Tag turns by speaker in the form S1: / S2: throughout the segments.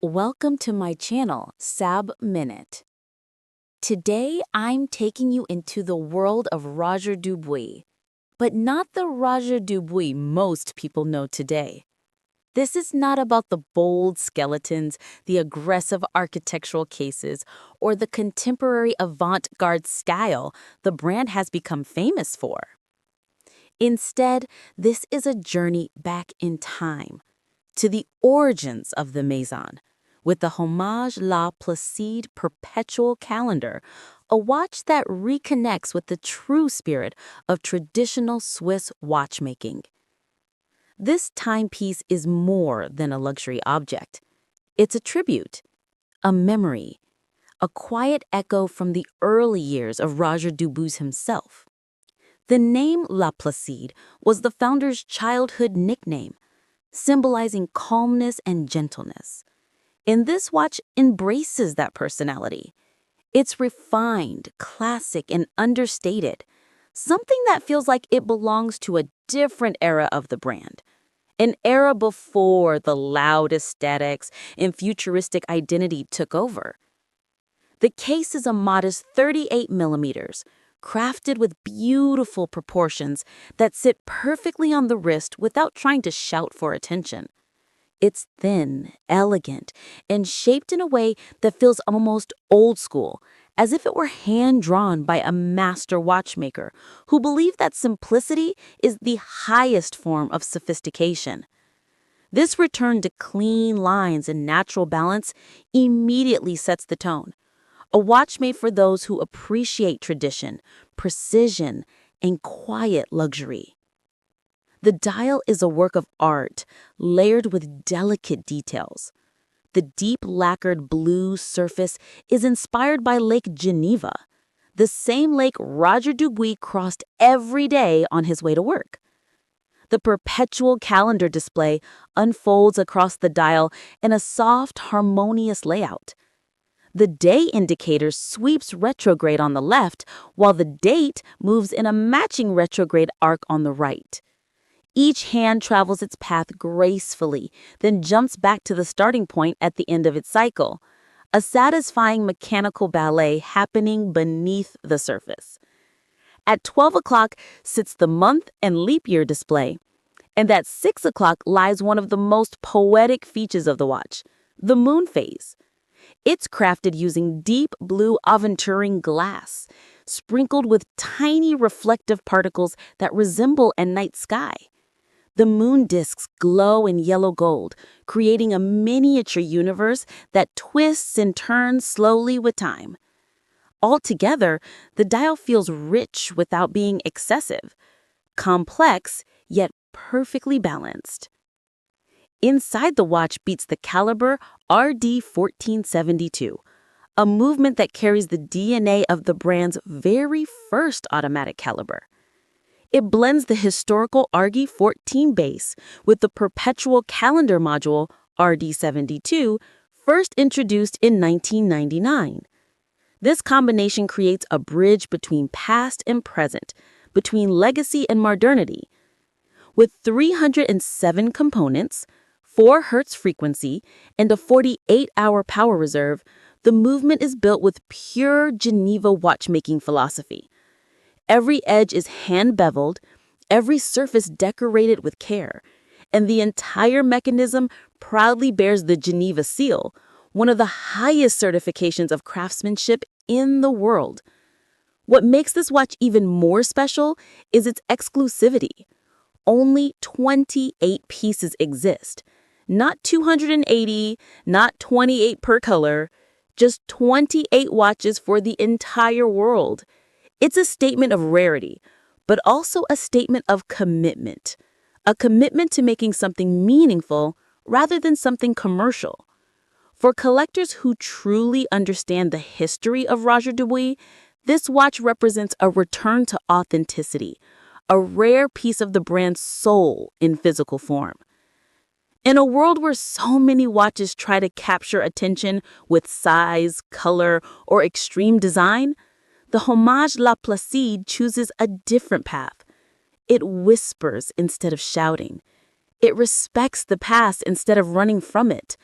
S1: Welcome to my channel, SabMinute. Today, I'm taking you into the world of Roger Dubuis, but not the Roger Dubuis most people know today. This is not about the bold skeletons, the aggressive architectural cases, or the contemporary avant-garde style the brand has become famous for. Instead, this is a journey back in time, to the origins of the Maison, with the Hommage La Placide Perpetual calendar, a watch that reconnects with the true spirit of traditional Swiss watchmaking. This timepiece is more than a luxury object. It's a tribute, a memory, a quiet echo from the early years of Roger Dubuis himself. The name La Placide was the founder's childhood nickname, symbolizing calmness and gentleness. And this watch embraces that personality. It's refined, classic, and understated, something that feels like it belongs to a different era of the brand, an era before the loud aesthetics and futuristic identity took over. The case is a modest 38 millimeters, crafted with beautiful proportions that sit perfectly on the wrist without trying to shout for attention. It's thin, elegant, and shaped in a way that feels almost old school, as if it were hand-drawn by a master watchmaker who believed that simplicity is the highest form of sophistication. This return to clean lines and natural balance immediately sets the tone. A watch made for those who appreciate tradition, precision, and quiet luxury. The dial is a work of art, layered with delicate details. The deep lacquered blue surface is inspired by Lake Geneva, the same lake Roger Dubuis crossed every day on his way to work. The Perpetual calendar display unfolds across the dial in a soft, harmonious layout. The day indicator sweeps retrograde on the left, while the date moves in a matching retrograde arc on the right. Each hand travels its path gracefully, then jumps back to the starting point at the end of its cycle, a satisfying mechanical ballet happening beneath the surface. At 12 o'clock sits the month and leap year display, and at 6 o'clock lies one of the most poetic features of the watch, the moon phase. It's crafted using deep blue aventurine glass, sprinkled with tiny reflective particles that resemble a night sky. The moon disks glow in yellow gold, creating a miniature universe that twists and turns slowly with time. Altogether, the dial feels rich without being excessive, complex yet perfectly balanced. Inside the watch beats the caliber RD 1472, a movement that carries the DNA of the brand's very first automatic caliber. It blends the historical RD 14 base with the Perpetual calendar module RD 72, first introduced in 1999. This combination creates a bridge between past and present, between legacy and modernity. With 307 components, 4 Hz frequency, and a 48-hour power reserve, the movement is built with pure Geneva watchmaking philosophy. Every edge is hand-beveled, every surface decorated with care, and the entire mechanism proudly bears the Geneva Seal, one of the highest certifications of craftsmanship in the world. What makes this watch even more special is its exclusivity. Only 28 pieces exist. Not 280, not 28 per color, just 28 watches for the entire world. It's a statement of rarity, but also a statement of commitment. A commitment to making something meaningful rather than something commercial. For collectors who truly understand the history of Roger Dubuis, this watch represents a return to authenticity, a rare piece of the brand's soul in physical form. In a world where so many watches try to capture attention with size, color, or extreme design, the Hommage La Placide chooses a different path. It whispers instead of shouting. It respects the past instead of running from it.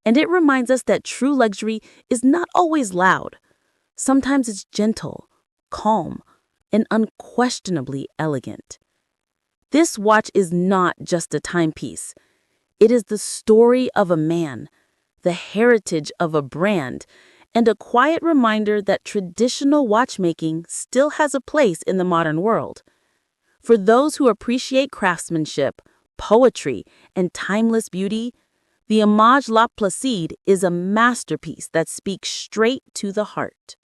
S1: And it reminds us that true luxury is not always loud. Sometimes it's gentle, calm, and unquestionably elegant. This watch is not just a timepiece. It is the story of a man, the heritage of a brand, and a quiet reminder that traditional watchmaking still has a place in the modern world. For those who appreciate craftsmanship, poetry, and timeless beauty, the Hommage La Placide is a masterpiece that speaks straight to the heart.